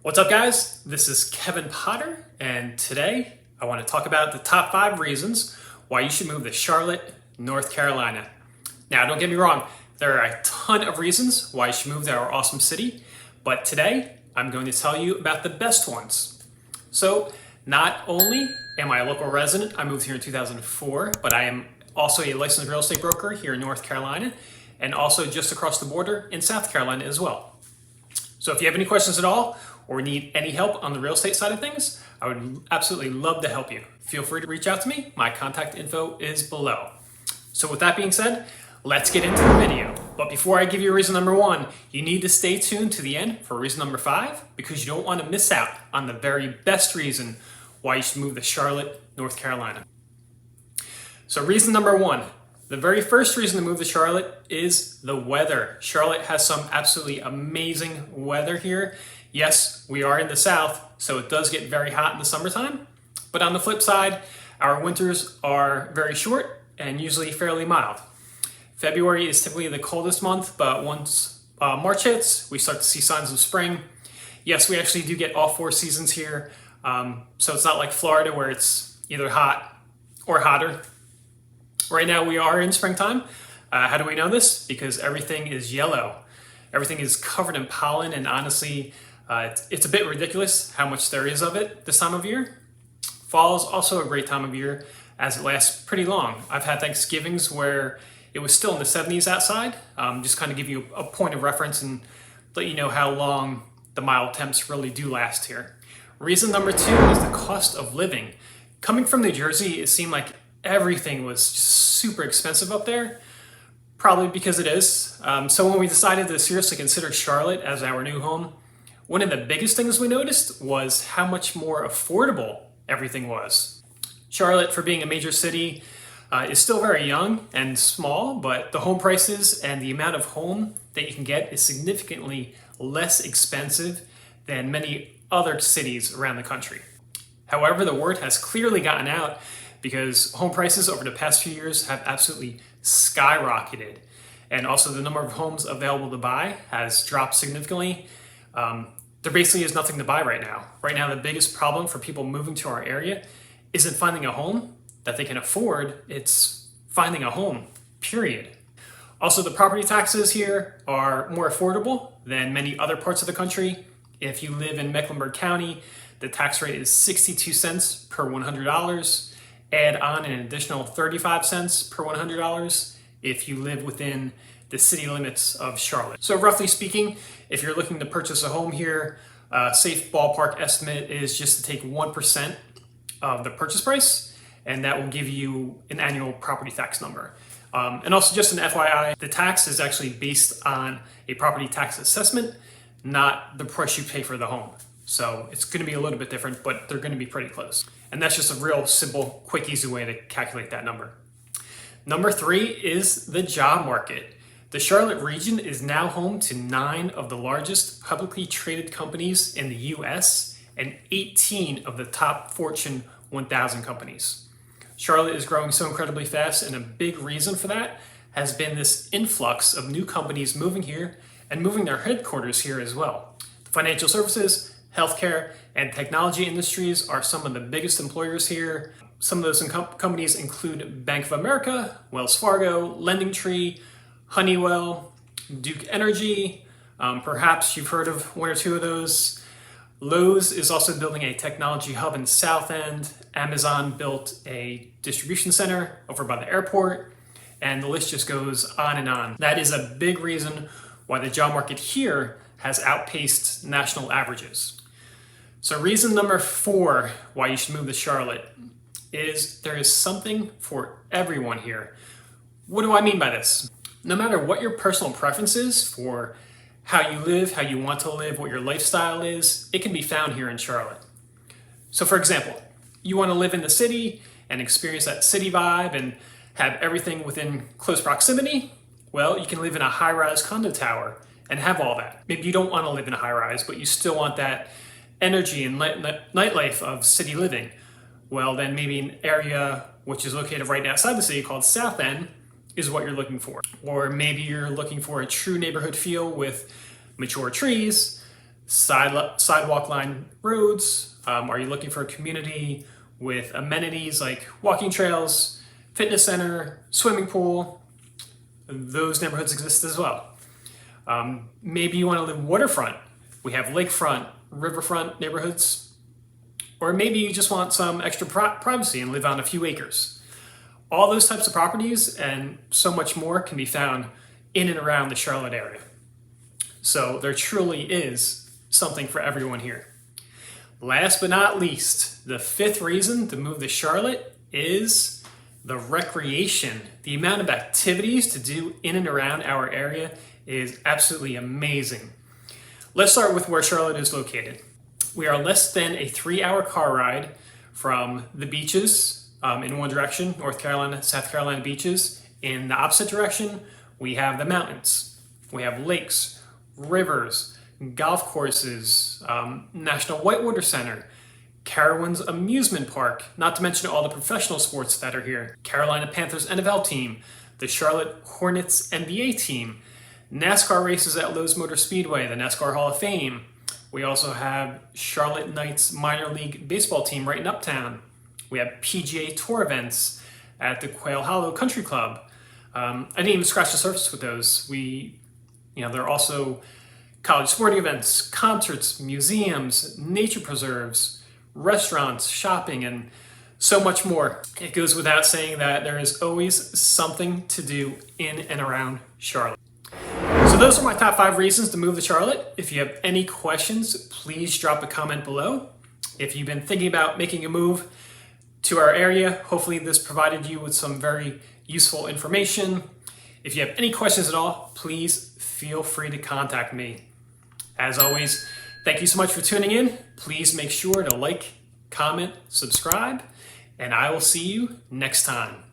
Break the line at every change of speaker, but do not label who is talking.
What's up, guys? This is KevinPotter, and today I want to talk about the top 5 reasons why you should move to Charlotte, North Carolina. Now, don't get me wrong, there are a ton of reasons why you should move to our awesome city, but today I'm going to tell you about the best ones. So, not only am I a local resident, I moved here in 2004, but I am also a licensed real estate broker here in North Carolina, and also just across the border in South Carolina as well. So if you have any questions at all, or need any help on the real estate side of things, I would absolutely love to help you. Feel free to reach out to me. My contact info is below. So with that being said, let's get into the video. But before I give you reason number 1, you need to stay tuned to the end for reason number 5, because you don't want to miss out on the very best reason why you should move to Charlotte, North Carolina. So reason number 1, the very first reason to move to Charlotte is the weather. Charlotte has some absolutely amazing weather here. Yes, we are in the South, so it does get very hot in the summertime. But on the flip side, our winters are very short and usually fairly mild. February is typically the coldest month, but once March hits, we start to see signs of spring. Yes, we actually do get all 4 seasons here, so it's not like Florida where it's either hot or hotter. Right now we are in springtime. How do we know this? Because everything is yellow. Everything is covered in pollen, and honestly, it's a bit ridiculous how much there is of it this time of year. Fall is also a great time of year as it lasts pretty long. I've had Thanksgivings where it was still in the 70s outside. Just kind of give you a point of reference and let you know how long the mild temps really do last here. Reason number 2 is the cost of living. Coming from New Jersey, it seemed like everything was just super expensive up there. Probably because it is. So when we decided to seriously consider Charlotte as our new home, one of the biggest things we noticed was how much more affordable everything was. Charlotte, for being a major city, is still very young and small, but the home prices and the amount of home that you can get is significantly less expensive than many other cities around the country. However, the word has clearly gotten out because home prices over the past few years have absolutely skyrocketed. And also the number of homes available to buy has dropped significantly. There basically is nothing to buy right now. Right now, the biggest problem for people moving to our area isn't finding a home that they can afford. It's finding a home, period. Also, the property taxes here are more affordable than many other parts of the country. If you live in Mecklenburg County, the tax rate is 62 cents per $100. Add on an additional 35 cents per $100 if you live within the city limits of Charlotte. So roughly speaking, if you're looking to purchase a home here, a safe ballpark estimate is just to take 1% of the purchase price, and that will give you an annual property tax number. And also just an FYI, the tax is actually based on a property tax assessment, not the price you pay for the home. So it's going to be a little bit different, but they're going to be pretty close. And that's just a real simple, quick, easy way to calculate that number. Number 3 is the job market. The Charlotte region is now home to 9 of the largest publicly traded companies in the US and 18 of the top Fortune 1000 companies. Charlotte is growing so incredibly fast, and a big reason for that has been this influx of new companies moving here and moving their headquarters here as well. The financial services, healthcare, and technology industries are some of the biggest employers here. Some of those companies include Bank of America, Wells Fargo, LendingTree, Honeywell, Duke Energy. Perhaps you've heard of 1 or 2 of those. Lowe's is also building a technology hub in South End. Amazon built a distribution center over by the airport, and the list just goes on and on. That is a big reason why the job market here has outpaced national averages. So reason number 4 why you should move to Charlotte is there is something for everyone here. What do I mean by this? No matter what your personal preference is for how you live, how you want to live, what your lifestyle is, it can be found here in Charlotte. So for example, you want to live in the city and experience that city vibe and have everything within close proximity? Well, you can live in a high-rise condo tower and have all that. Maybe you don't want to live in a high-rise, but you still want that energy and nightlife of city living. Well, then maybe an area which is located right outside the city called South End is what you're looking for. Or maybe you're looking for a true neighborhood feel with mature trees, sidewalk line roads? Are you looking for a community with amenities like walking trails, fitness center, swimming pool? Those neighborhoods exist as well. Maybe you want to live waterfront. We have lakefront, riverfront neighborhoods. Or maybe you just want some extra privacy and live on a few acres. All those types of properties and so much more can be found in and around the Charlotte area. So there truly is something for everyone here. Last but not least, the fifth reason to move to Charlotte is the recreation. The amount of activities to do in and around our area is absolutely amazing. Let's start with where Charlotte is located. We are less than a 3-hour car ride from the beaches in one direction, North Carolina, South Carolina beaches. In the opposite direction, we have the mountains. We have lakes, rivers, golf courses, National Whitewater Center, Carowinds Amusement Park, not to mention all the professional sports that are here. Carolina Panthers NFL team, the Charlotte Hornets NBA team, NASCAR races at Lowe's Motor Speedway, the NASCAR Hall of Fame. We also have Charlotte Knights minor league baseball team right in Uptown. We have PGA Tour events at the Quail Hollow Country Club. I didn't even scratch the surface with those. There are also college sporting events, concerts, museums, nature preserves, restaurants, shopping, and so much more. It goes without saying that there is always something to do in and around Charlotte. So those are my top 5 reasons to move to Charlotte. If you have any questions, please drop a comment below. If you've been thinking about making a move to our area, hopefully this provided you with some very useful information. If you have any questions at all, please feel free to contact me. As always, thank you so much for tuning in. Please make sure to like, comment, subscribe, and I will see you next time.